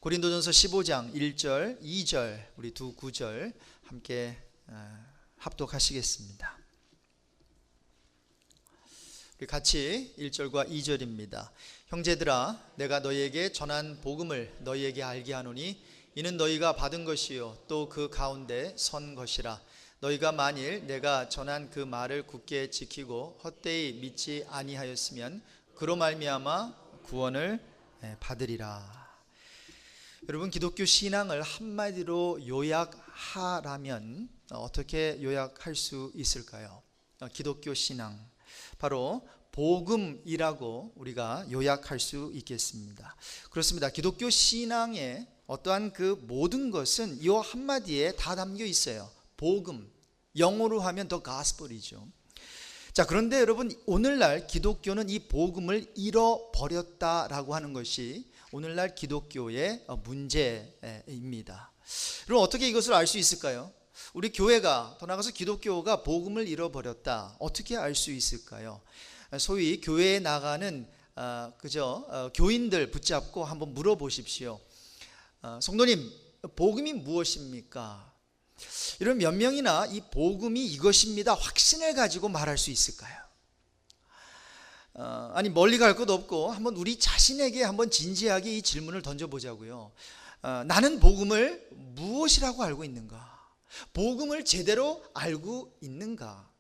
고린도전서 15장 1절, 2절 우리 두 구절 함께 합독하시겠습니다. 우리 같이 1절과 2절입니다. 형제들아, 내가 너희에게 전한 복음을 너희에게 알게 하노니 이는 너희가 받은 것이요 또 그 가운데 선 것이라. 너희가 만일 내가 전한 그 말을 굳게 지키고 헛되이 믿지 아니하였으면 그로 말미암아 구원을 받으리라. 여러분, 기독교 신앙을 한마디로 요약하라면 어떻게 요약할 수 있을까요? 기독교 신앙, 바로 복음이라고 우리가 요약할 수 있겠습니다. 그렇습니다. 기독교 신앙의 어떠한 그 모든 것은 이 한마디에 다 담겨 있어요. 복음, 영어로 하면 더 가스펠이죠. 자, 그런데 여러분, 오늘날 기독교는 이 복음을 잃어버렸다라고 하는 것이 오늘날 기독교의 문제입니다. 그럼 어떻게 이것을 알 수 있을까요? 우리 교회가, 더 나아가서 기독교가 복음을 잃어버렸다, 어떻게 알 수 있을까요? 소위 교회에 나가는 교인들 붙잡고 한번 물어보십시오. 성도님, 복음이 무엇입니까? 이런 몇 명이나 이 복음이 이것입니다 확신을 가지고 말할 수 있을까요? 아니, 멀리 갈 것도 없고 한번 우리 자신에게 한번 진지하게 이 질문을 던져보자고요. 나는 복음을 무엇이라고 알고 있는가? 복음을 제대로 알고 있는가?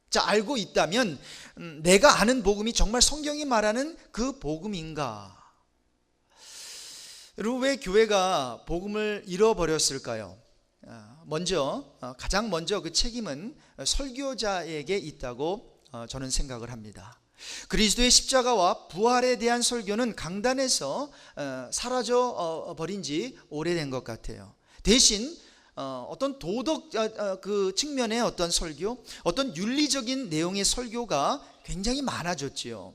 자, 알고 있다면 내가 아는 복음이 정말 성경이 말하는 그 복음인가? 여러분, 왜 교회가 복음을 잃어버렸을까요? 가장 먼저 그 책임은 설교자에게 있다고 저는 생각을 합니다. 그리스도의 십자가와 부활에 대한 설교는 강단에서 사라져 버린 지 오래된 것 같아요. 대신 어떤 도덕 그 측면의 어떤 설교, 어떤 윤리적인 내용의 설교가 굉장히 많아졌지요.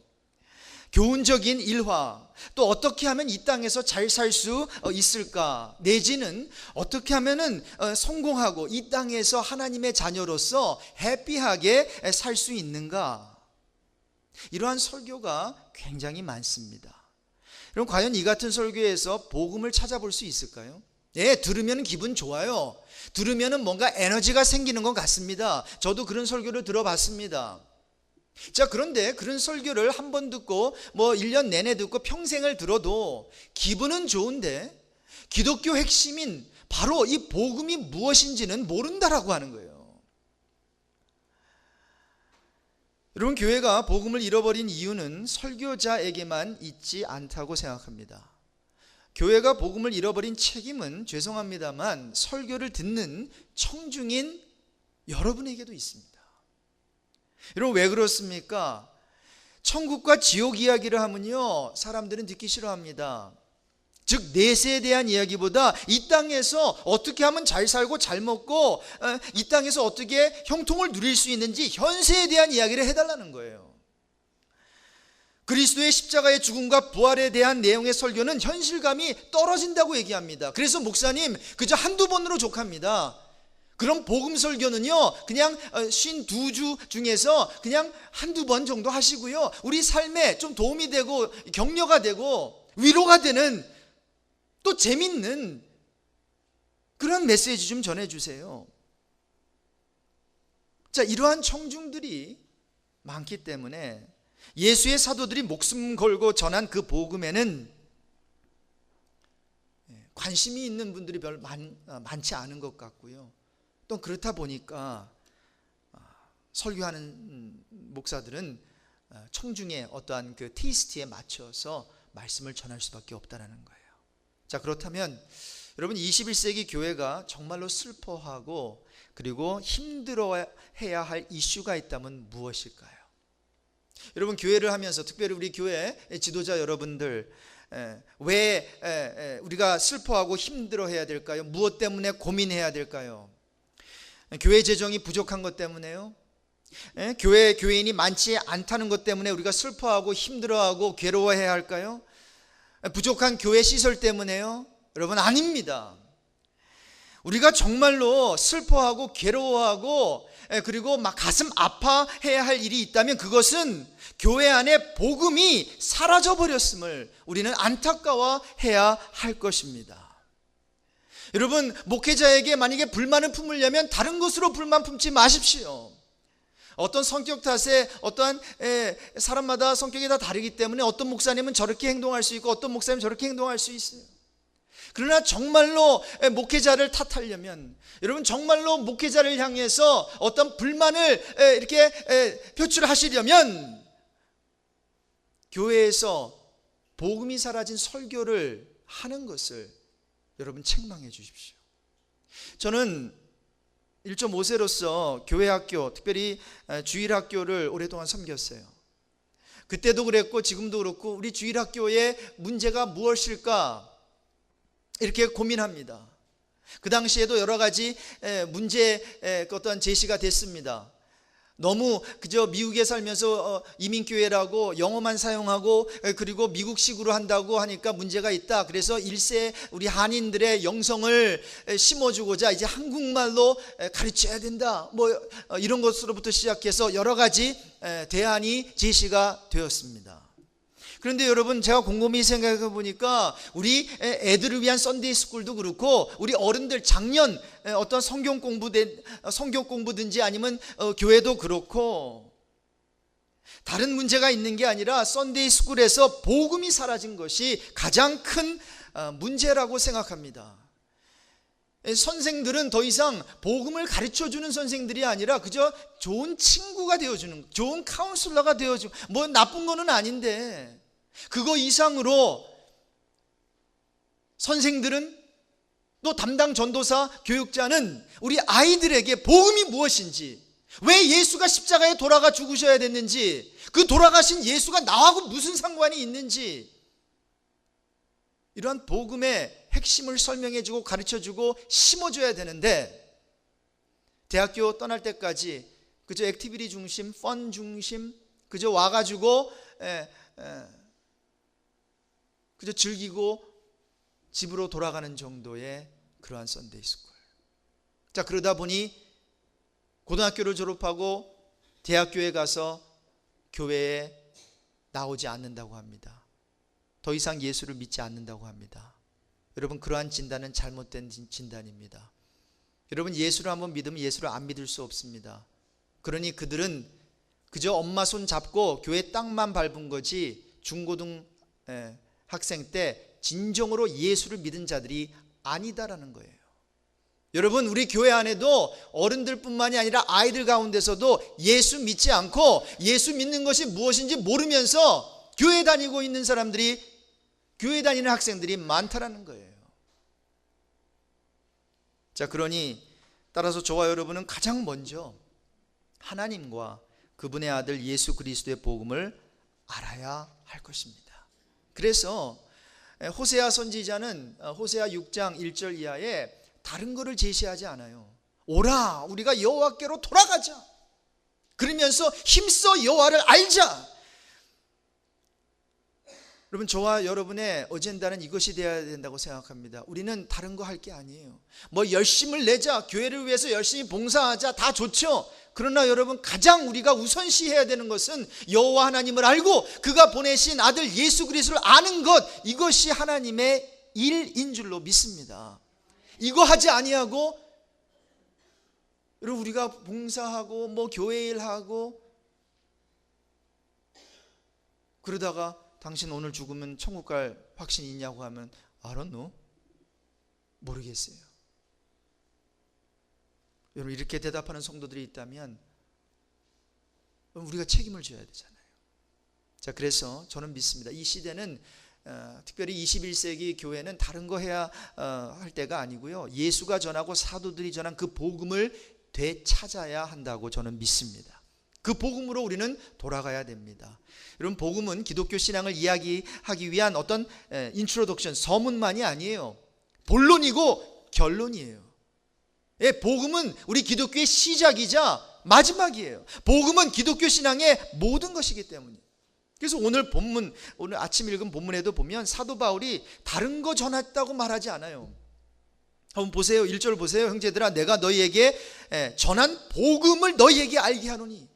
교훈적인 일화, 또 어떻게 하면 이 땅에서 잘 살 수 있을까, 내지는 어떻게 하면은 성공하고 이 땅에서 하나님의 자녀로서 해피하게 살 수 있는가, 이러한 설교가 굉장히 많습니다. 그럼 과연 이 같은 설교에서 복음을 찾아볼 수 있을까요? 네, 들으면 기분 좋아요. 들으면 뭔가 에너지가 생기는 것 같습니다. 저도 그런 설교를 들어봤습니다. 자, 그런데 그런 설교를 한 번 듣고 1년 내내 듣고 평생을 들어도 기분은 좋은데 기독교 핵심인 바로 이 복음이 무엇인지는 모른다라고 하는 거예요. 여러분, 교회가 복음을 잃어버린 이유는 설교자에게만 있지 않다고 생각합니다. 교회가 복음을 잃어버린 책임은, 죄송합니다만, 설교를 듣는 청중인 여러분에게도 있습니다. 여러분, 왜 그렇습니까? 천국과 지옥 이야기를 하면요, 사람들은 듣기 싫어합니다. 즉, 내세에 대한 이야기보다 이 땅에서 어떻게 하면 잘 살고 잘 먹고 이 땅에서 어떻게 형통을 누릴 수 있는지 현세에 대한 이야기를 해달라는 거예요. 그리스도의 십자가의 죽음과 부활에 대한 내용의 설교는 현실감이 떨어진다고 얘기합니다. 그래서 목사님, 그저 한두 번으로 족합니다. 그럼 복음 설교는요, 그냥 52주 중에서 그냥 한두 번 정도 하시고요, 우리 삶에 좀 도움이 되고 격려가 되고 위로가 되는, 또 재밌는 그런 메시지 좀 전해주세요. 자, 이러한 청중들이 많기 때문에 예수의 사도들이 목숨 걸고 전한 그 복음에는 관심이 있는 분들이 별로 많지 않은 것 같고요. 또 그렇다 보니까 설교하는 목사들은 청중의 어떠한 그 테이스트에 맞춰서 말씀을 전할 수밖에 없다는 거예요. 자, 그렇다면 여러분, 21세기 교회가 정말로 슬퍼하고 그리고 힘들어해야 할 이슈가 있다면 무엇일까요? 여러분, 교회를 하면서 특별히 우리 교회 지도자 여러분들, 왜 우리가 슬퍼하고 힘들어해야 될까요? 무엇 때문에 고민해야 될까요? 교회 재정이 부족한 것 때문에요? 교인이 많지 않다는 것 때문에 우리가 슬퍼하고 힘들어하고 괴로워해야 할까요? 부족한 교회 시설 때문에요? 여러분, 아닙니다. 우리가 정말로 슬퍼하고 괴로워하고 그리고 막 가슴 아파해야 할 일이 있다면 그것은 교회 안에 복음이 사라져 버렸음을 우리는 안타까워해야 할 것입니다. 여러분, 목회자에게 만약에 불만을 품으려면 다른 것으로 불만 품지 마십시오. 어떤 성격 탓에 어떠한 사람마다 성격이 다 다르기 때문에 어떤 목사님은 저렇게 행동할 수 있고 어떤 목사님은 저렇게 행동할 수 있어요. 그러나 정말로 목회자를 탓하려면, 여러분 정말로 목회자를 향해서 어떤 불만을 이렇게 표출하시려면 교회에서 복음이 사라진 설교를 하는 것을 여러분 책망해 주십시오. 저는 1.5세로서 교회 학교, 특별히 주일학교를 오랫동안 섬겼어요. 그때도 그랬고 지금도 그렇고 우리 주일학교의 문제가 무엇일까 이렇게 고민합니다. 그 당시에도 여러 가지 문제 어떤 제시가 됐습니다. 너무 그저 미국에 살면서 이민교회라고 영어만 사용하고 그리고 미국식으로 한다고 하니까 문제가 있다. 그래서 1세 우리 한인들의 영성을 심어주고자 이제 한국말로 가르쳐야 된다. 뭐 이런 것으로부터 시작해서 여러 가지 대안이 제시가 되었습니다. 그런데 여러분, 제가 곰곰이 생각해 보니까 우리 애들을 위한 썬데이 스쿨도 그렇고 우리 어른들 작년 어떤 성경 공부든지 아니면 교회도 그렇고 다른 문제가 있는 게 아니라 썬데이 스쿨에서 복음이 사라진 것이 가장 큰 문제라고 생각합니다. 선생들은 더 이상 복음을 가르쳐주는 선생들이 아니라 그저 좋은 친구가 되어주는, 좋은 카운슬러가 되어주는, 뭐 나쁜 거는 아닌데 그거 이상으로 선생들은, 또 담당 전도사, 교육자는 우리 아이들에게 복음이 무엇인지, 왜 예수가 십자가에 돌아가 죽으셔야 됐는지, 그 돌아가신 예수가 나하고 무슨 상관이 있는지, 이러한 복음의 핵심을 설명해주고 가르쳐주고 심어줘야 되는데, 대학교 떠날 때까지 그저 액티비티 중심, 펀 중심, 그저 와가지고 그저 즐기고 집으로 돌아가는 정도의 그러한 썬데이 스쿨. 자, 그러다 보니 고등학교를 졸업하고 대학교에 가서 교회에 나오지 않는다고 합니다. 더 이상 예수를 믿지 않는다고 합니다. 여러분, 그러한 진단은 잘못된 진단입니다. 여러분, 예수를 한번 믿으면 예수를 안 믿을 수 없습니다. 그러니 그들은 그저 엄마 손 잡고 교회 땅만 밟은 거지 중고등 학생 때 진정으로 예수를 믿은 자들이 아니다라는 거예요. 여러분, 우리 교회 안에도 어른들뿐만이 아니라 아이들 가운데서도 예수 믿지 않고 예수 믿는 것이 무엇인지 모르면서 교회 다니고 있는 사람들이, 교회 다니는 학생들이 많다라는 거예요. 자, 그러니 따라서 저와 여러분은 가장 먼저 하나님과 그분의 아들 예수 그리스도의 복음을 알아야 할 것입니다. 그래서 호세아 선지자는 호세아 6장 1절 이하에 다른 것을 제시하지 않아요. 오라, 우리가 여호와께로 돌아가자. 그러면서 힘써 여호와를 알자. 여러분, 저와 여러분의 어젠다는 이것이 되어야 된다고 생각합니다. 우리는 다른 거 할 게 아니에요. 뭐 열심을 내자, 교회를 위해서 열심히 봉사하자, 다 좋죠. 그러나 여러분, 가장 우리가 우선시해야 되는 것은 여호와 하나님을 알고 그가 보내신 아들 예수 그리스도를 아는 것, 이것이 하나님의 일인 줄로 믿습니다. 이거 하지 아니하고 여러분, 우리가 봉사하고 뭐 교회 일하고 그러다가 당신 오늘 죽으면 천국 갈 확신 있냐고 하면 I don't know, 모르겠어요. 여러분, 이렇게 대답하는 성도들이 있다면 우리가 책임을 져야 되잖아요. 자, 그래서 저는 믿습니다. 이 시대는 특별히 21세기 교회는 다른 거 해야 할 때가 아니고요, 예수가 전하고 사도들이 전한 그 복음을 되찾아야 한다고 저는 믿습니다. 그 복음으로 우리는 돌아가야 됩니다. 여러분, 복음은 기독교 신앙을 이야기하기 위한 어떤 인트로덕션, 서문만이 아니에요. 본론이고 결론이에요. 예, 복음은 우리 기독교의 시작이자 마지막이에요. 복음은 기독교 신앙의 모든 것이기 때문이에요. 그래서 오늘 본문, 오늘 아침 읽은 본문에도 보면 사도 바울이 다른 거 전했다고 말하지 않아요. 한번 보세요. 1절 보세요. 형제들아 내가 너희에게 전한 복음을 너희에게 알게 하노니.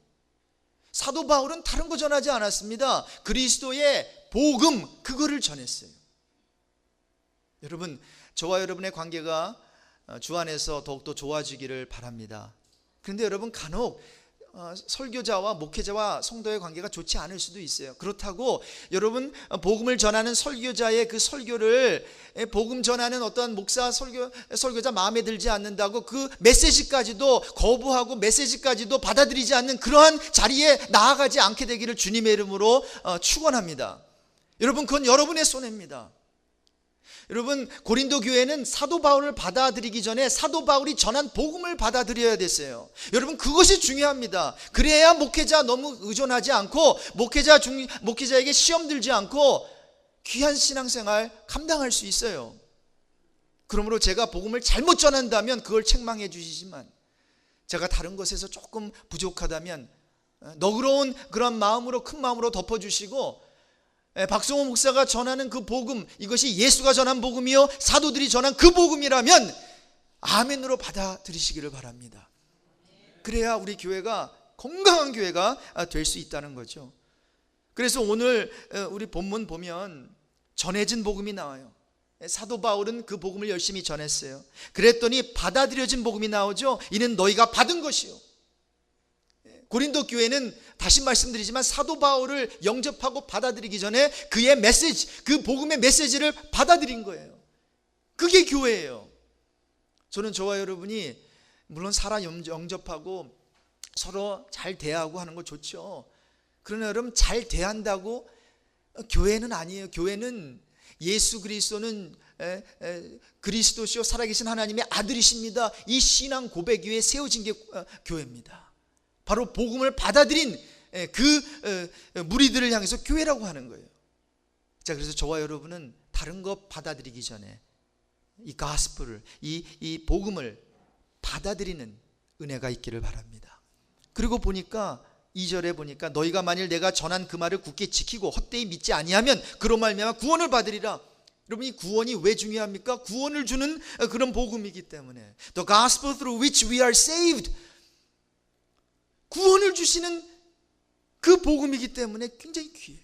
사도 바울은 다른 거 전하지 않았습니다. 그리스도의 복음, 그거를 전했어요. 여러분, 저와 여러분의 관계가 주 안에서 더욱더 좋아지기를 바랍니다. 그런데 여러분, 간혹 설교자와 목회자와 성도의 관계가 좋지 않을 수도 있어요. 그렇다고 여러분 복음을 전하는 설교자의 그 설교를, 복음 전하는 어떠한 목사 설교자 마음에 들지 않는다고 그 메시지까지도 거부하고 메시지까지도 받아들이지 않는 그러한 자리에 나아가지 않게 되기를 주님의 이름으로 축원합니다. 여러분, 그건 여러분의 손해입니다. 여러분, 고린도 교회는 사도 바울을 받아들이기 전에 사도 바울이 전한 복음을 받아들여야 됐어요. 여러분, 그것이 중요합니다. 그래야 목회자 너무 의존하지 않고 목회자에게 시험 들지 않고 귀한 신앙생활 감당할 수 있어요. 그러므로 제가 복음을 잘못 전한다면 그걸 책망해 주시지만, 제가 다른 것에서 조금 부족하다면 너그러운 그런 마음으로, 큰 마음으로 덮어주시고, 박성호 목사가 전하는 그 복음, 이것이 예수가 전한 복음이요 사도들이 전한 그 복음이라면 아멘으로 받아들이시기를 바랍니다. 그래야 우리 교회가 건강한 교회가 될 수 있다는 거죠. 그래서 오늘 우리 본문 보면 전해진 복음이 나와요. 사도 바울은 그 복음을 열심히 전했어요. 그랬더니 받아들여진 복음이 나오죠. 이는 너희가 받은 것이요. 고린도 교회는 다시 말씀드리지만 사도 바울을 영접하고 받아들이기 전에 그의 메시지, 그 복음의 메시지를 받아들인 거예요. 그게 교회예요. 저는 저와 여러분이 물론 사람 영접하고 서로 잘 대하고 하는 거 좋죠. 그러나 여러분, 잘 대한다고 교회는 아니에요. 교회는 예수 그리스도는 그리스도시요 살아계신 하나님의 아들이십니다. 이 신앙 고백 위에 세워진 게 교회입니다. 바로 복음을 받아들인 그 무리들을 향해서 교회라고 하는 거예요. 자, 그래서 저와 여러분은 다른 것 받아들이기 전에 이 가스펠을, 이 복음을 받아들이는 은혜가 있기를 바랍니다. 그리고 보니까 2절에 보니까 너희가 만일 내가 전한 그 말을 굳게 지키고 헛되이 믿지 아니하면 그로 말미암아 구원을 받으리라. 여러분, 이 구원이 왜 중요합니까? 구원을 주는 그런 복음이기 때문에. The gospel through which we are saved. 구원을 주시는 그 복음이기 때문에 굉장히 귀해요.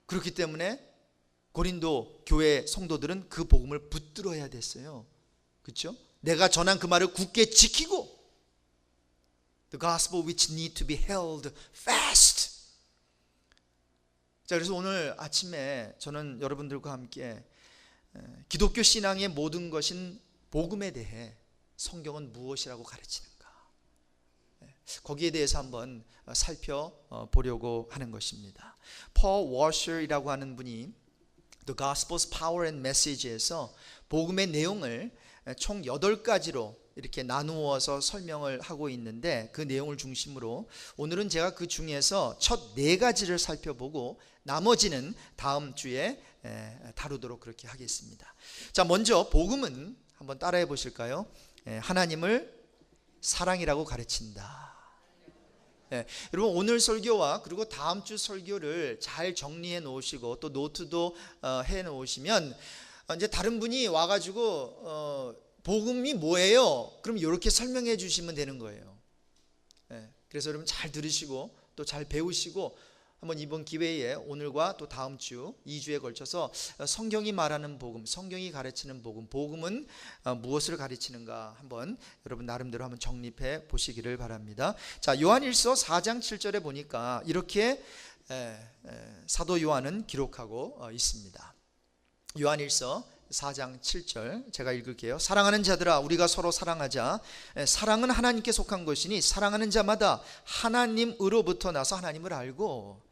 그렇기 때문에 고린도 교회 성도들은 그 복음을 붙들어야 됐어요. 그렇죠? 내가 전한 그 말을 굳게 지키고, the gospel which need to be held fast. 자, 그래서 오늘 아침에 저는 여러분들과 함께 기독교 신앙의 모든 것인 복음에 대해 성경은 무엇이라고 가르치는가, 거기에 대해서 한번 살펴보려고 하는 것입니다. Paul Washer이라고 하는 분이 The Gospel's Power and Message에서 복음의 내용을 총 8가지로 이렇게 나누어서 설명을 하고 있는데, 그 내용을 중심으로 오늘은 제가 그 중에서 첫 4가지를 살펴보고 나머지는 다음 주에 다루도록 그렇게 하겠습니다. 자, 먼저 복음은 한번 따라해 보실까요? 하나님을 사랑이라고 가르친다. 여러분, 오늘 설교와 그리고 다음 주 설교를 잘 정리해 놓으시고 또 노트도 해 놓으시면 이제 다른 분이 와가지고 복음이 뭐예요? 그럼 이렇게 설명해 주시면 되는 거예요. 그래서 여러분 잘 들으시고 또 잘 배우시고 한번 이번 기회에 오늘과 또 다음 주 2주에 걸쳐서 성경이 말하는 복음, 성경이 가르치는 복음, 복음은 무엇을 가르치는가 한번 여러분 나름대로 한번 정립해 보시기를 바랍니다. 자, 요한일서 4장 7절에 보니까 이렇게 사도 요한은 기록하고 있습니다. 요한일서 4장 7절 제가 읽을게요. 사랑하는 자들아, 우리가 서로 사랑하자. 사랑은 하나님께 속한 것이니 사랑하는 자마다 하나님으로부터 나서 하나님을 알고.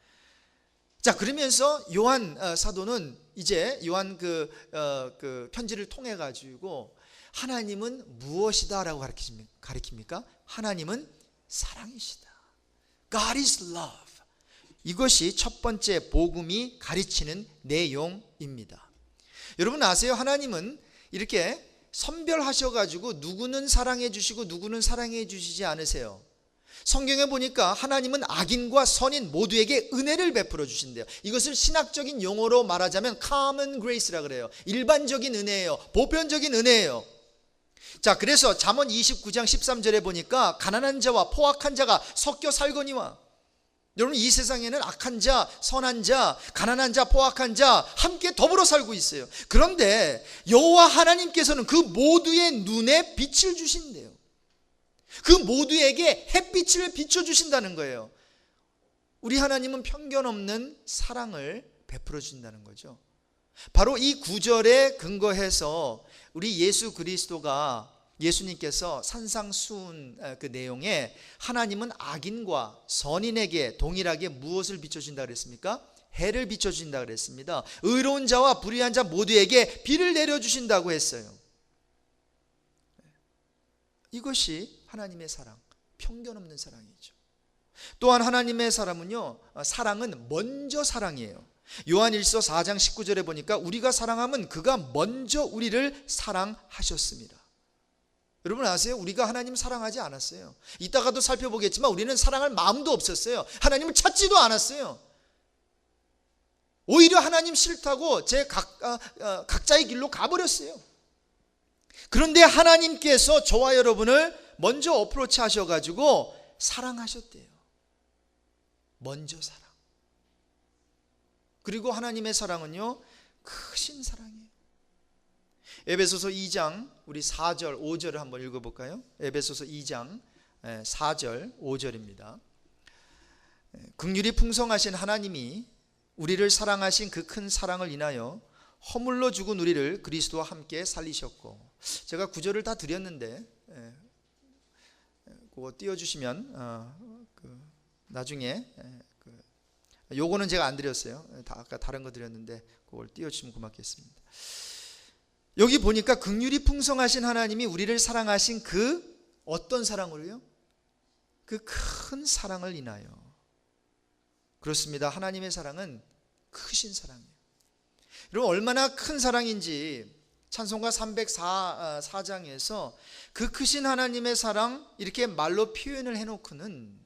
자, 그러면서 요한 사도는 이제 요한 그 편지를 통해 가지고 하나님은 무엇이다라고 가르칩니까? 하나님은 사랑이시다. God is love. 이것이 첫 번째 복음이 가르치는 내용입니다. 여러분 아세요? 하나님은 이렇게 선별하셔가지고 누구는 사랑해 주시고 누구는 사랑해 주시지 않으세요. 성경에 보니까 하나님은 악인과 선인 모두에게 은혜를 베풀어 주신대요. 이것을 신학적인 용어로 말하자면 common grace라 그래요. 일반적인 은혜예요. 보편적인 은혜예요. 자, 그래서 잠언 29장 13절에 보니까 가난한 자와 포악한 자가 섞여 살거니와. 여러분, 이 세상에는 악한 자, 선한 자, 가난한 자, 포악한 자 함께 더불어 살고 있어요. 그런데 여호와 하나님께서는 그 모두의 눈에 빛을 주신대요. 그 모두에게 햇빛을 비춰주신다는 거예요. 우리 하나님은 편견 없는 사랑을 베풀어 주신다는 거죠. 바로 이 구절에 근거해서 우리 예수 그리스도가, 예수님께서 산상수훈 그 내용에 하나님은 악인과 선인에게 동일하게 무엇을 비춰준다 그랬습니까? 해를 비춰준다 그랬습니다. 의로운 자와 불의한 자 모두에게 비를 내려주신다고 했어요. 이것이 하나님의 사랑, 편견 없는 사랑이죠. 또한 하나님의 사랑은 먼저 사랑이에요. 요한일서 4장 19절에 보니까 우리가 사랑하면 그가 먼저 우리를 사랑하셨습니다. 여러분 아세요? 우리가 하나님 사랑하지 않았어요. 이따가도 살펴보겠지만 우리는 사랑할 마음도 없었어요. 하나님을 찾지도 않았어요. 오히려 하나님 싫다고 각자의 길로 가버렸어요. 그런데 하나님께서 저와 여러분을 먼저 어프로치 하셔가지고 사랑하셨대요. 먼저 사랑. 그리고 하나님의 사랑은요, 크신 사랑이에요. 에베소서 2장 우리 4절 5절을 한번 읽어볼까요? 에베소서 2장 4절 5절입니다. 긍휼이 풍성하신 하나님이 우리를 사랑하신 그 큰 사랑을 인하여 허물로 죽은 우리를 그리스도와 함께 살리셨고, 제가 구절을 다 드렸는데 그거 띄워주시면 나중에 요거는 제가 안 드렸어요. 아까 다른 거 드렸는데 그걸 띄워주시면 고맙겠습니다. 여기 보니까 긍휼이 풍성하신 하나님이 우리를 사랑하신 그 어떤 사랑으로요? 그 큰 사랑을 인하여. 그렇습니다. 하나님의 사랑은 크신 사랑이에요. 여러분, 얼마나 큰 사랑인지 찬송가 304장에서 그 크신 하나님의 사랑 이렇게 말로 표현을 해놓고는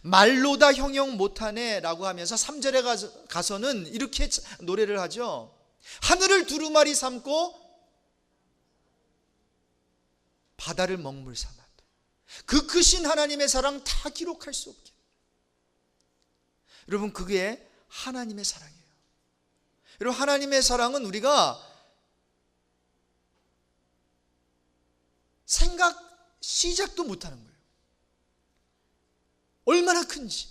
말로 다 형용 못하네 라고 하면서 3절에 가서는 이렇게 노래를 하죠. 하늘을 두루마리 삼고 바다를 먹물 삼아도 그 크신 하나님의 사랑 다 기록할 수 없게. 여러분, 그게 하나님의 사랑이에요. 여러분, 하나님의 사랑은 우리가 시작도 못하는 거예요. 얼마나 큰지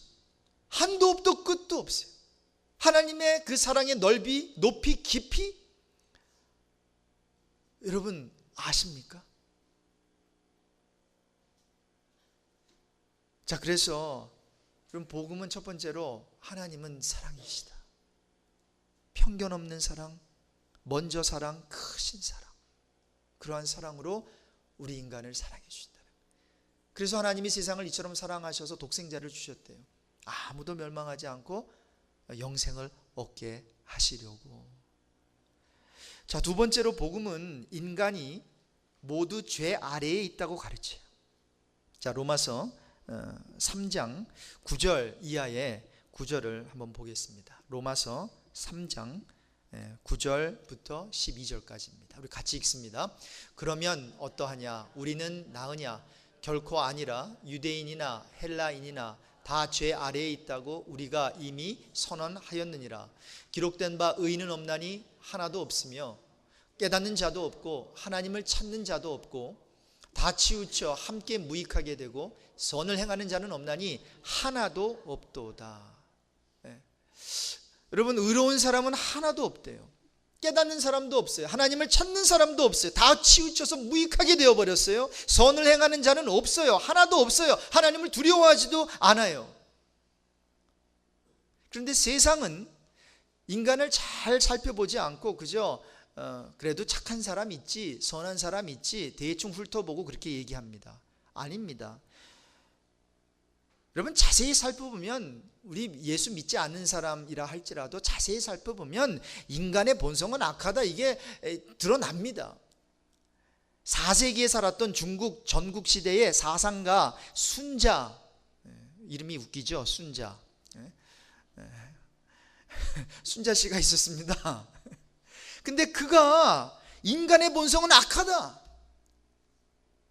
한도 없도 끝도 없어요. 하나님의 그 사랑의 넓이, 높이, 깊이 여러분 아십니까? 자, 그래서 여러분, 복음은 첫 번째로 하나님은 사랑이시다. 편견 없는 사랑, 먼저 사랑, 크신 사랑. 그러한 사랑으로 우리 인간을 사랑해 주신다. 그래서 하나님이 세상을 이처럼 사랑하셔서 독생자를 주셨대요. 아무도 멸망하지 않고 영생을 얻게 하시려고. 자, 두 번째로 복음은 인간이 모두 죄 아래에 있다고 가르쳐요. 자, 로마서 3장 9절 이하의 구절을 한번 보겠습니다. 로마서 3장 9절부터 12절까지입니다. 우리 같이 읽습니다. 그러면 어떠하냐? 우리는 나으냐? 결코 아니라. 유대인이나 헬라인이나 다 죄 아래에 있다고 우리가 이미 선언하였느니라. 기록된 바 의인은 없나니 하나도 없으며 깨닫는 자도 없고 하나님을 찾는 자도 없고 다 치우쳐 함께 무익하게 되고 선을 행하는 자는 없나니 하나도 없도다. 여러분, 의로운 사람은 하나도 없대요. 깨닫는 사람도 없어요. 하나님을 찾는 사람도 없어요. 다 치우쳐서 무익하게 되어버렸어요. 선을 행하는 자는 없어요. 하나도 없어요. 하나님을 두려워하지도 않아요. 그런데 세상은 인간을 잘 살펴보지 않고 그저 그래도 착한 사람 있지, 선한 사람 있지 대충 훑어보고 그렇게 얘기합니다. 아닙니다. 여러분, 자세히 살펴보면 우리 예수 믿지 않는 사람이라 할지라도 자세히 살펴보면 인간의 본성은 악하다, 이게 드러납니다. 4세기에 살았던 중국 전국시대의 사상가 순자, 이름이 웃기죠? 순자. 순자 씨가 있었습니다. 근데 그가 인간의 본성은 악하다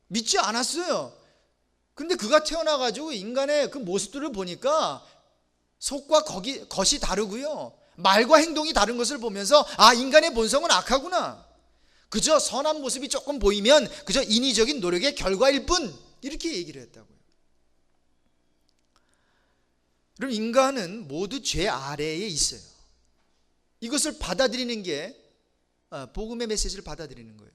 믿지 않았어요. 근데 그가 태어나가지고 인간의 그 모습들을 보니까 속과 겉이 다르고요, 말과 행동이 다른 것을 보면서 아, 인간의 본성은 악하구나, 그저 선한 모습이 조금 보이면 그저 인위적인 노력의 결과일 뿐, 이렇게 얘기를 했다고요. 그럼 인간은 모두 죄 아래에 있어요. 이것을 받아들이는 게 복음의 메시지를 받아들이는 거예요.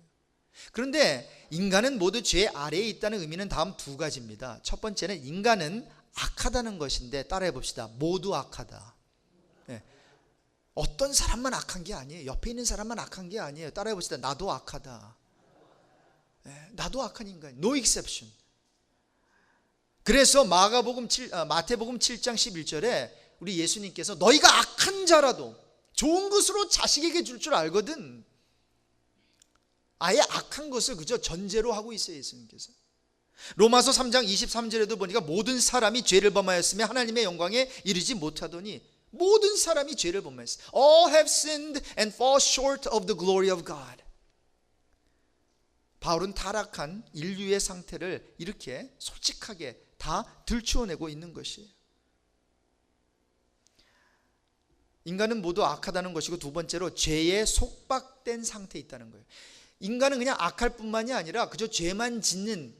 그런데 인간은 모두 죄 아래에 있다는 의미는 다음 두 가지입니다. 첫 번째는 인간은 악하다는 것인데, 따라해 봅시다. 모두 악하다. 네. 어떤 사람만 악한 게 아니에요. 옆에 있는 사람만 악한 게 아니에요. 따라해 봅시다. 나도 악하다. 네. 나도 악한 인간. No exception. 그래서 마태복음 7장 11절에 우리 예수님께서 너희가 악한 자라도 좋은 것으로 자식에게 줄 줄 알거든. 아예 악한 것을 그저 전제로 하고 있어요, 예수님께서. 로마서 3장 23절에도 보니까 모든 사람이 죄를 범하였으며 하나님의 영광에 이르지 못하더니, 모든 사람이 죄를 범하였어요. All have sinned and fall short of the glory of God. 바울은 타락한 인류의 상태를 이렇게 솔직하게 다 들추어내고 있는 것이에요. 인간은 모두 악하다는 것이고, 두 번째로 죄에 속박된 상태에 있다는 거예요. 인간은 그냥 악할 뿐만이 아니라 그저 죄만 짓는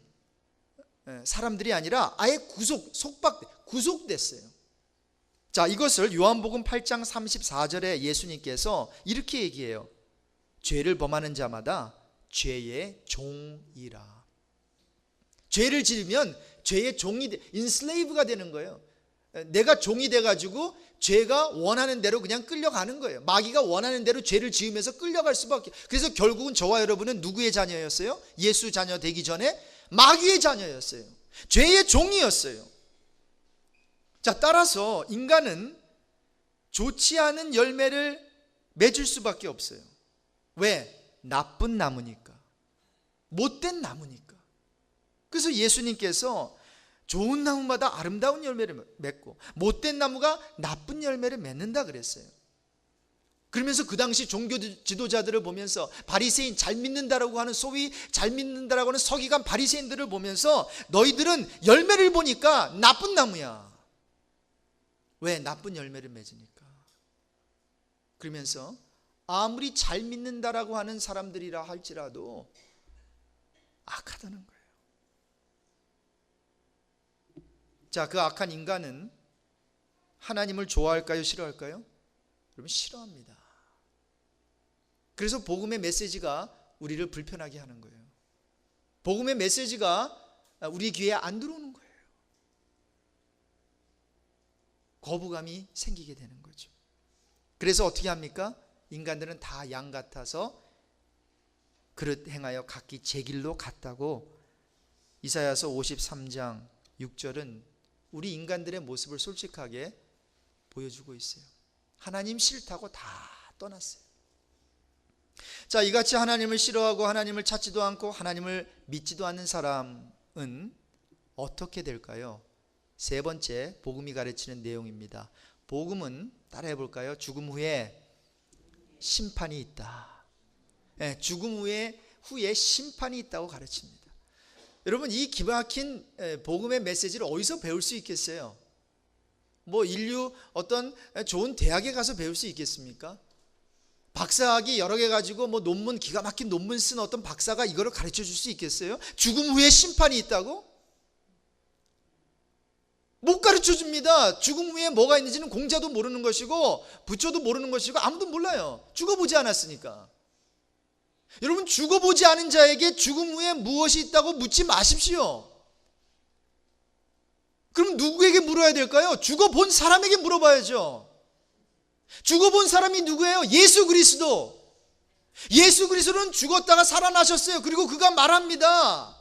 사람들이 아니라 아예 구속됐어요. 자, 이것을 요한복음 8장 34절에 예수님께서 이렇게 얘기해요. 죄를 범하는 자마다 죄의 종이라. 죄를 지으면 죄의 종이 인슬레이브가 되는 거예요. 내가 종이 돼가지고 죄가 원하는 대로 그냥 끌려가는 거예요. 마귀가 원하는 대로 죄를 지으면서 끌려갈 수밖에. 그래서 결국은 저와 여러분은 누구의 자녀였어요? 예수 자녀 되기 전에 마귀의 자녀였어요. 죄의 종이었어요. 자, 따라서 인간은 좋지 않은 열매를 맺을 수밖에 없어요. 왜? 나쁜 나무니까, 못된 나무니까. 그래서 예수님께서 좋은 나무마다 아름다운 열매를 맺고 못된 나무가 나쁜 열매를 맺는다 그랬어요. 그러면서 그 당시 종교 지도자들을 보면서 바리새인, 잘 믿는다라고 하는, 소위 잘 믿는다라고 하는 서기관 바리새인들을 보면서 너희들은 열매를 보니까 나쁜 나무야. 왜? 나쁜 열매를 맺으니까. 그러면서 아무리 잘 믿는다라고 하는 사람들이라 할지라도 악하다는 거예요. 자, 그 악한 인간은 하나님을 좋아할까요? 싫어할까요? 여러분, 싫어합니다. 그래서 복음의 메시지가 우리를 불편하게 하는 거예요. 복음의 메시지가 우리 귀에 안 들어오는 거예요. 거부감이 생기게 되는 거죠. 그래서 어떻게 합니까? 인간들은 다 양 같아서 그릇 행하여 각기 제 길로 갔다고 이사야서 53장 6절은 우리 인간들의 모습을 솔직하게 보여주고 있어요. 하나님 싫다고 다 떠났어요. 자, 이같이 하나님을 싫어하고 하나님을 찾지도 않고 하나님을 믿지도 않는 사람은 어떻게 될까요? 세 번째, 복음이 가르치는 내용입니다. 복음은, 따라해 볼까요? 죽음 후에 심판이 있다. 네, 죽음 후에 심판이 있다고 가르칩니다. 여러분, 이 기막힌 복음의 메시지를 어디서 배울 수 있겠어요? 뭐 인류 어떤 좋은 대학에 가서 배울 수 있겠습니까? 박사학위 여러 개 가지고 뭐 논문, 기가 막힌 논문 쓴 어떤 박사가 이거를 가르쳐 줄 수 있겠어요? 죽음 후에 심판이 있다고? 못 가르쳐 줍니다. 죽음 후에 뭐가 있는지는 공자도 모르는 것이고 부처도 모르는 것이고 아무도 몰라요. 죽어보지 않았으니까. 여러분, 죽어보지 않은 자에게 죽음 후에 무엇이 있다고 묻지 마십시오. 그럼 누구에게 물어야 될까요? 죽어본 사람에게 물어봐야죠. 죽어본 사람이 누구예요? 예수 그리스도. 예수 그리스도는 죽었다가 살아나셨어요. 그리고 그가 말합니다.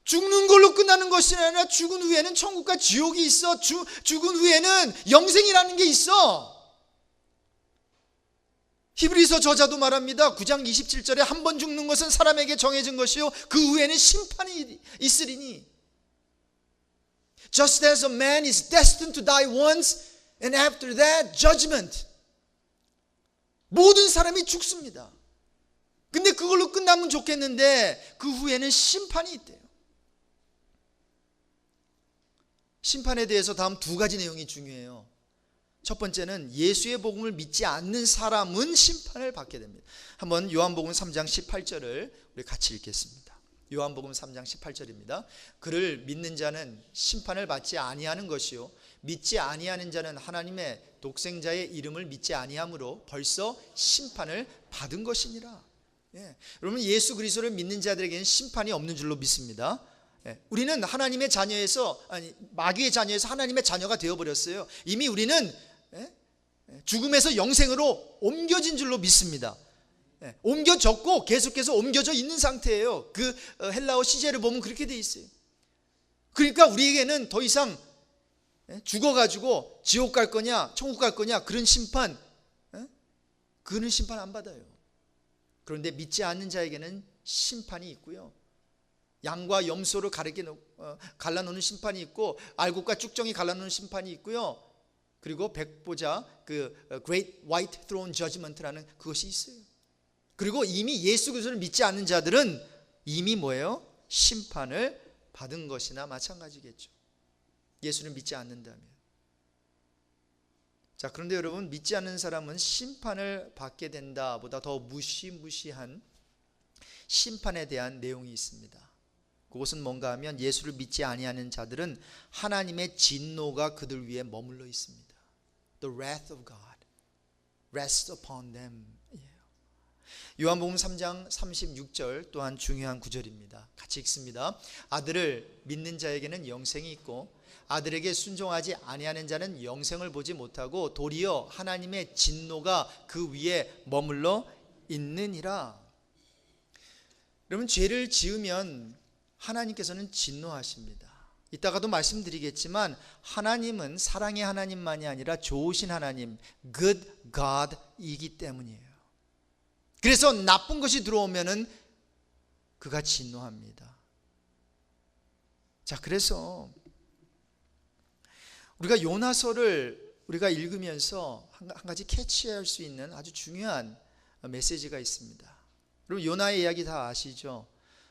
죽는 걸로 끝나는 것이 아니라 죽은 후에는 천국과 지옥이 있어. 죽은 후에는 영생이라는 게 있어. 히브리서 저자도 말합니다. 9장 27절에 한 번 죽는 것은 사람에게 정해진 것이요 그 후에는 심판이 있으리니. Just as a man is destined to die once and after that judgment. 모든 사람이 죽습니다. 근데 그걸로 끝나면 좋겠는데 그 후에는 심판이 있대요. 심판에 대해서 다음 두 가지 내용이 중요해요. 첫 번째는 예수의 복음을 믿지 않는 사람은 심판을 받게 됩니다. 한번 요한복음 3장 18절을 우리 같이 읽겠습니다. 요한복음 3장 18절입니다. 그를 믿는 자는 심판을 받지 아니하는 것이요 믿지 아니하는 자는 하나님의 독생자의 이름을 믿지 아니함으로 벌써 심판을 받은 것이니라. 여러분, 예수 그리스도를 믿는 자들에게는 심판이 없는 줄로 믿습니다. 우리는 하나님의 자녀에서, 아니 마귀의 자녀에서 하나님의 자녀가 되어버렸어요. 이미 우리는 죽음에서 영생으로 옮겨진 줄로 믿습니다. 옮겨졌고 계속해서 옮겨져 있는 상태예요. 그 헬라어 시제를 보면 그렇게 돼 있어요. 그러니까 우리에게는 더 이상 죽어가지고 지옥 갈 거냐 천국 갈 거냐 그런 심판, 그는 심판 안 받아요. 그런데 믿지 않는 자에게는 심판이 있고요, 양과 염소를 갈라놓는 심판이 있고 알곡과 쭉정이 갈라놓는 심판이 있고요, 그리고 백보자 그 Great White Throne Judgment라는 그것이 있어요. 그리고 이미 예수 그리스도를 믿지 않는 자들은 이미 뭐예요? 심판을 받은 것이나 마찬가지겠죠. 예수를 믿지 않는다면. 자, 그런데 여러분, 믿지 않는 사람은 심판을 받게 된다 보다 더 무시무시한 심판에 대한 내용이 있습니다. 그것은 뭔가 하면 예수를 믿지 아니하는 자들은 하나님의 진노가 그들 위에 머물러 있습니다. The wrath of God rests upon them. 요한복음 3장 36절 또한 중요한 구절입니다. 같이 읽습니다. 아들을 믿는 자에게는 영생이 있고 아들에게 순종하지 아니하는 자는 영생을 보지 못하고 도리어 하나님의 진노가 그 위에 머물러 있느니라. 여러분, 죄를 지으면 하나님께서는 진노하십니다. 이따가도 말씀드리겠지만 하나님은 사랑의 하나님만이 아니라 좋으신 하나님, good God이기 때문이에요. 그래서 나쁜 것이 들어오면은 그가 진노합니다. 자, 그래서 우리가 요나서를 우리가 읽으면서 한 가지 캐치할 수 있는 아주 중요한 메시지가 있습니다. 여러분, 요나의 이야기 다 아시죠?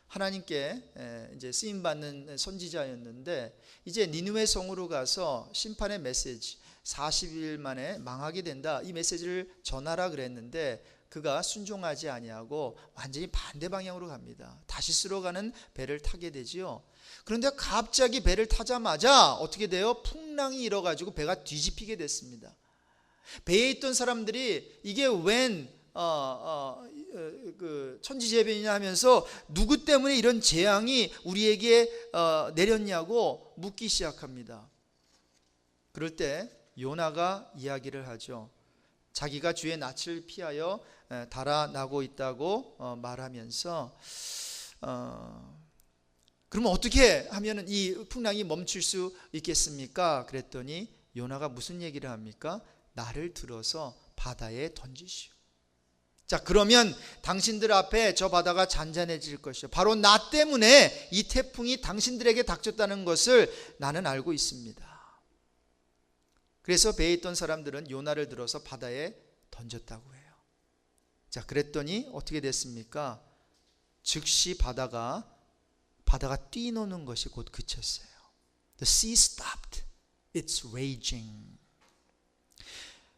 하나님께 이제 쓰임 받는 선지자였는데 이제 니느웨 성으로 가서 심판의 메시지, 40일 만에 망하게 된다, 이 메시지를 전하라 그랬는데 그가 순종하지 아니하고 완전히 반대 방향으로 갑니다. 다시스로 가는 배를 타게 되지요. 그런데 갑자기 배를 타자마자 어떻게 돼요? 풍랑이 일어가지고 배가 뒤집히게 됐습니다. 배에 있던 사람들이 이게 웬 그 천지재변이냐 하면서 누구 때문에 이런 재앙이 우리에게 내렸냐고 묻기 시작합니다. 그럴 때 요나가 이야기를 하죠. 자기가 주의 낯을 피하여 달아나고 있다고 말하면서 그러면 어떻게 하면 이 풍랑이 멈출 수 있겠습니까? 그랬더니 요나가 무슨 얘기를 합니까? 나를 들어서 바다에 던지시오. 자, 그러면 당신들 앞에 저 바다가 잔잔해질 것이요, 바로 나 때문에 이 태풍이 당신들에게 닥쳤다는 것을 나는 알고 있습니다. 그래서 배에 있던 사람들은 요나를 들어서 바다에 던졌다고 해요. 자, 그랬더니 어떻게 됐습니까? 즉시 바다가 뛰노는 것이 곧 그쳤어요. The sea stopped its raging.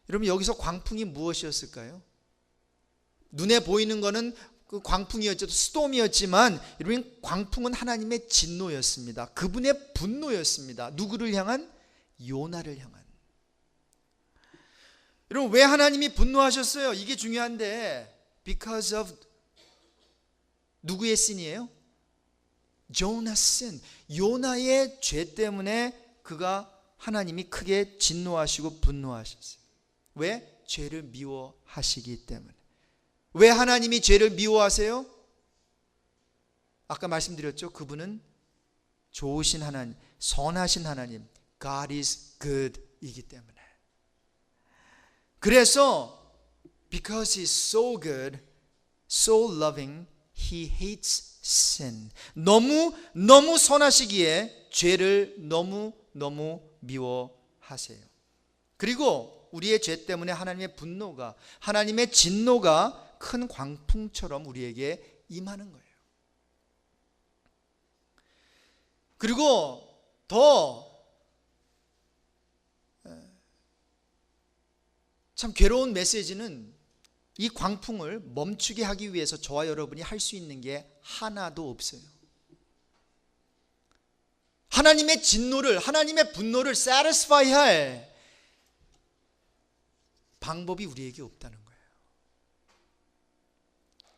여러분, 여기서 광풍이 무엇이었을까요? 눈에 보이는 거는 그 광풍이었죠, 스톰이었지만 여러분, 광풍은 하나님의 진노였습니다. 그분의 분노였습니다. 누구를 향한? 요나를 향한. 여러분, 왜 하나님이 분노하셨어요? 이게 중요한데, because of 누구의 sin이에요? Jonah's sin. 요나의 죄 때문에 그가 하나님이 크게 진노하시고 분노하셨어요. 왜? 죄를 미워하시기 때문에. 왜 하나님이 죄를 미워하세요? 아까 말씀드렸죠. 그분은 좋으신 하나님, 선하신 하나님, God is good 이기 때문에. 그래서 because He is so good, so loving, He hates sin. 너무 선하시기에 죄를 너무 너무 미워하세요. 그리고 우리의 죄 때문에 하나님의 분노가, 하나님의 진노가 큰 광풍처럼 우리에게 임하는 거예요. 그리고 더 참 괴로운 메시지는 이 광풍을 멈추게 하기 위해서 저와 여러분이 할 수 있는 게 하나도 없어요. 하나님의 진노를, 하나님의 분노를 satisfy 할 방법이 우리에게 없다는 거예요.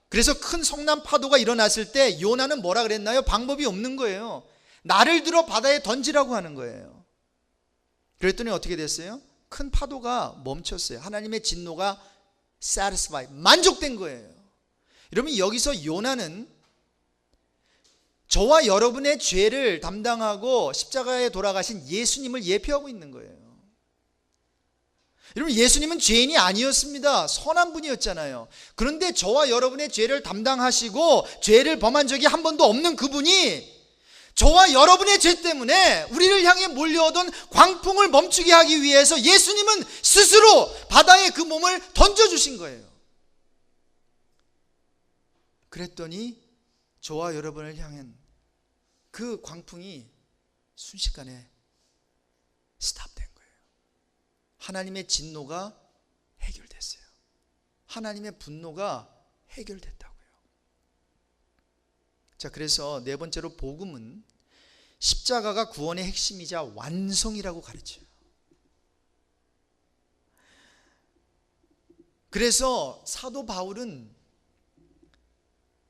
그래서 큰 성난 파도가 일어났을 때 요나는 뭐라 그랬나요? 방법이 없는 거예요. 나를 들어 바다에 던지라고 하는 거예요. 그랬더니 어떻게 됐어요? 큰 파도가 멈췄어요. 하나님의 진노가 satisfy, 만족된 거예요. 여러분, 여기서 요나는 저와 여러분의 죄를 담당하고 십자가에 돌아가신 예수님을 예표하고 있는 거예요. 여러분, 예수님은 죄인이 아니었습니다. 선한 분이었잖아요. 그런데 저와 여러분의 죄를 담당하시고 죄를 범한 적이 한 번도 없는 그분이 저와 여러분의 죄 때문에 우리를 향해 몰려오던 광풍을 멈추게 하기 위해서 예수님은 스스로 바다에 그 몸을 던져주신 거예요. 그랬더니 저와 여러분을 향한 그 광풍이 순식간에 스탑된 거예요. 하나님의 진노가 해결됐어요. 하나님의 분노가 해결됐다고요. 자, 그래서 네 번째로 복음은 십자가가 구원의 핵심이자 완성이라고 가르쳐요. 그래서 사도 바울은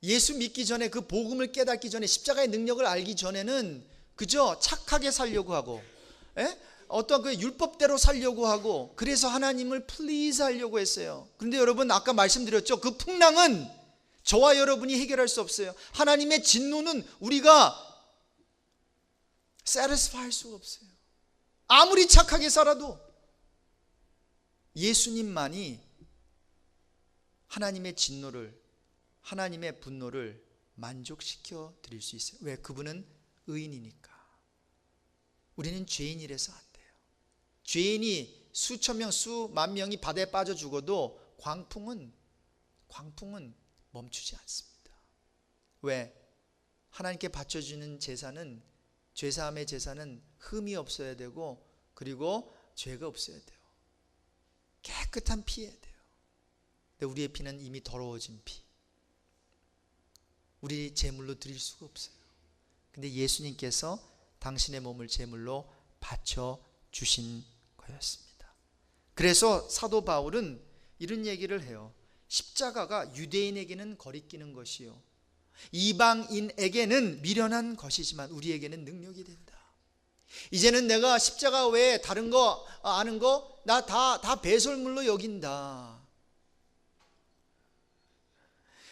예수 믿기 전에, 그 복음을 깨닫기 전에, 십자가의 능력을 알기 전에는 그저 착하게 살려고 하고, 어떤 그 율법대로 살려고 하고, 그래서 하나님을 플리즈 하려고 했어요. 그런데 여러분, 아까 말씀드렸죠. 그 풍랑은 저와 여러분이 해결할 수 없어요. 하나님의 진노는 우리가 satisfy 할 수가 없어요. 아무리 착하게 살아도 예수님만이 하나님의 진노를, 하나님의 분노를 만족시켜 드릴 수 있어요. 왜? 그분은 의인이니까. 우리는 죄인이라서 안 돼요. 죄인이 수천 명, 수만 명이 바다에 빠져 죽어도 광풍은 멈추지 않습니다. 왜? 하나님께 바쳐주는 제사는, 죄사함의 제사는 흠이 없어야 되고, 그리고 죄가 없어야 돼요. 깨끗한 피해야 돼요. 근데 우리의 피는 이미 더러워진 피, 우리 제물로 드릴 수가 없어요. 근데 예수님께서 당신의 몸을 제물로 바쳐주신 거였습니다. 그래서 사도 바울은 이런 얘기를 해요. 십자가가 유대인에게는 거리끼는 것이요, 이방인에게는 미련한 것이지만 우리에게는 능력이 된다. 이제는 내가 십자가 외에 다른 거 아는 거 나 다 배설물로 여긴다.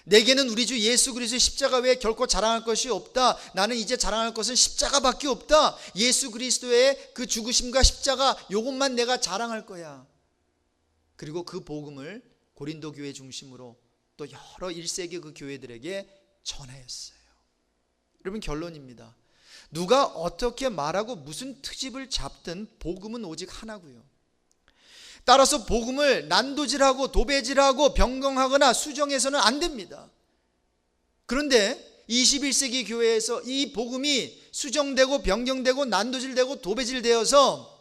내게는 우리 주 예수 그리스도의 십자가 외에 결코 자랑할 것이 없다. 나는 이제 자랑할 것은 십자가밖에 없다. 예수 그리스도의 그 죽으심과 십자가, 요것만 내가 자랑할 거야. 그리고 그 복음을 고린도 교회 중심으로 또 여러 1세기 그 교회들에게 전하였어요. 여러분, 결론입니다. 누가 어떻게 말하고 무슨 트집을 잡든 복음은 오직 하나고요. 따라서 복음을 난도질하고 도배질하고 변경하거나 수정해서는 안 됩니다. 그런데 21세기 교회에서 이 복음이 수정되고 변경되고 난도질되고 도배질되어서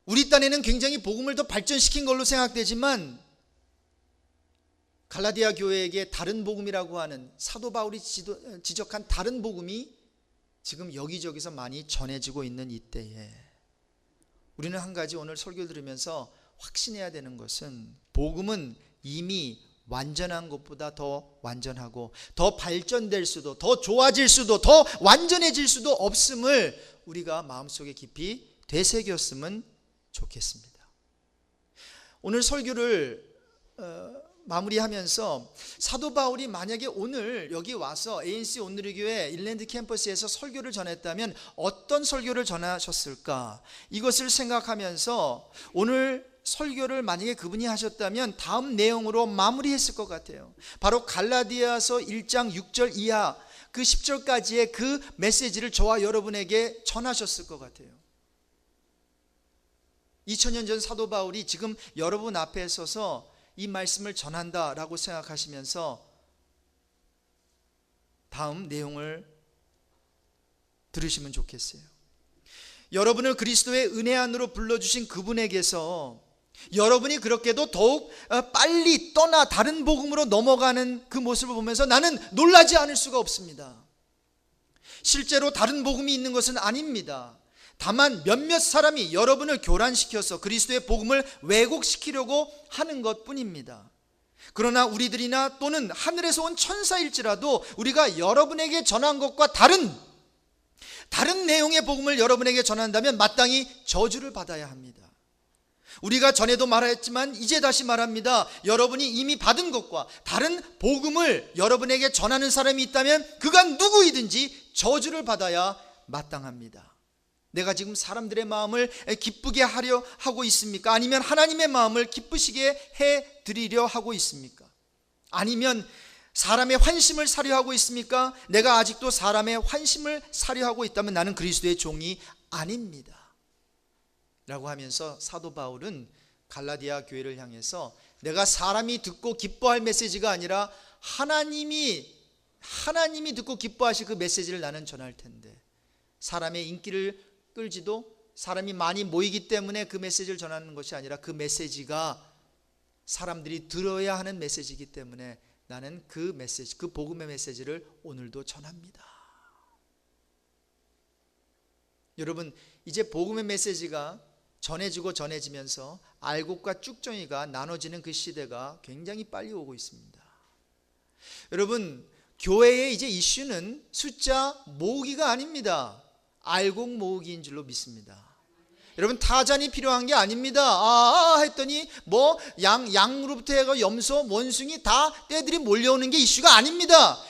우리 딴에는 굉장히 복음을 더 발전시킨 걸로 생각되지만, 갈라디아 교회에게 다른 복음이라고 하는, 사도 바울이 지적한 다른 복음이 지금 여기저기서 많이 전해지고 있는 이때에 우리는 한 가지 오늘 설교를 들으면서 확신해야 되는 것은, 복음은 이미 완전한 것보다 더 완전하고 더 발전될 수도, 더 좋아질 수도, 더 완전해질 수도 없음을 우리가 마음속에 깊이 되새겼으면 좋겠습니다. 오늘 설교를 마무리하면서 사도 바울이 만약에 오늘 여기 와서 ANC 온누리교회 일랜드 캠퍼스에서 설교를 전했다면 어떤 설교를 전하셨을까? 이것을 생각하면서 오늘 설교를 만약에 그분이 하셨다면 다음 내용으로 마무리했을 것 같아요. 바로 갈라디아서 1장 6절 이하, 그 10절까지의 그 메시지를 저와 여러분에게 전하셨을 것 같아요. 2000년 전 사도 바울이 지금 여러분 앞에 서서 이 말씀을 전한다라고 생각하시면서 다음 내용을 들으시면 좋겠어요. 여러분을 그리스도의 은혜 안으로 불러주신 그분에게서 여러분이 그렇게도 더욱 빨리 떠나 다른 복음으로 넘어가는 그 모습을 보면서 나는 놀라지 않을 수가 없습니다. 실제로 다른 복음이 있는 것은 아닙니다. 다만 몇몇 사람이 여러분을 교란시켜서 그리스도의 복음을 왜곡시키려고 하는 것뿐입니다. 그러나 우리들이나 또는 하늘에서 온 천사일지라도 우리가 여러분에게 전한 것과 다른 내용의 복음을 여러분에게 전한다면 마땅히 저주를 받아야 합니다. 우리가 전에도 말했지만 이제 다시 말합니다. 여러분이 이미 받은 것과 다른 복음을 여러분에게 전하는 사람이 있다면 그가 누구이든지 저주를 받아야 마땅합니다. 내가 지금 사람들의 마음을 기쁘게 하려 하고 있습니까? 아니면 하나님의 마음을 기쁘시게 해드리려 하고 있습니까? 아니면 사람의 환심을 사려 하고 있습니까? 내가 아직도 사람의 환심을 사려 하고 있다면 나는 그리스도의 종이 아닙니다 라고 하면서 사도 바울은 갈라디아 교회를 향해서 내가 사람이 듣고 기뻐할 메시지가 아니라 하나님이 듣고 기뻐하실 그 메시지를 나는 전할 텐데, 사람의 인기를 끌지도 사람이 많이 모이기 때문에 그 메시지를 전하는 것이 아니라 그 메시지가 사람들이 들어야 하는 메시지이기 때문에 나는 그 메시지, 그 복음의 메시지를 오늘도 전합니다. 여러분, 이제 복음의 메시지가 전해지고 전해지면서 알곡과 쭉정이가 나눠지는 그 시대가 굉장히 빨리 오고 있습니다. 여러분, 교회의 이제 이슈는 숫자 모으기가 아닙니다. 알곡 모으기인 줄로 믿습니다. 여러분, 타잔이 필요한 게 아닙니다. 했더니 뭐 양으로부터 해가 염소, 원숭이 다 떼들이 몰려오는 게 이슈가 아닙니다.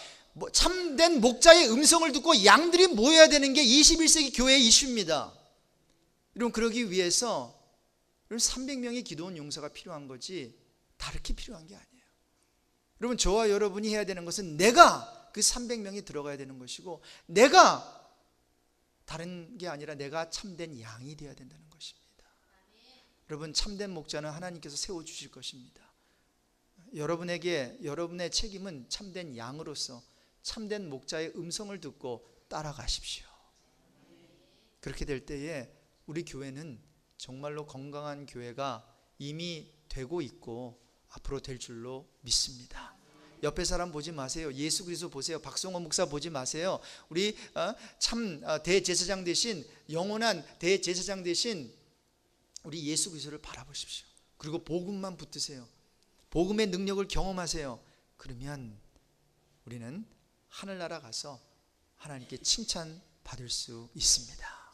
참된 목자의 음성을 듣고 양들이 모여야 되는 게 21세기 교회의 이슈입니다. 여러분, 그러기 위해서 300명의 기도원 용사가 필요한 거지 다르게 필요한 게 아니에요. 여러분, 저와 여러분이 해야 되는 것은 내가 그 300명이 들어가야 되는 것이고, 내가 다른 게 아니라 내가 참된 양이 되어야 된다는 것입니다. 여러분, 참된 목자는 하나님께서 세워주실 것입니다. 여러분의 책임은 참된 양으로서 참된 목자의 음성을 듣고 따라가십시오. 그렇게 될 때에 우리 교회는 정말로 건강한 교회가 이미 되고 있고 앞으로 될 줄로 믿습니다. 옆에 사람 보지 마세요. 예수 그리스도 보세요. 박성호 목사 보지 마세요. 우리 참 대제사장 대신, 영원한 대제사장 대신 우리 예수 그리스도를 바라보십시오. 그리고 복음만 붙드세요. 복음의 능력을 경험하세요. 그러면 우리는 하늘나라 가서 하나님께 칭찬 받을 수 있습니다.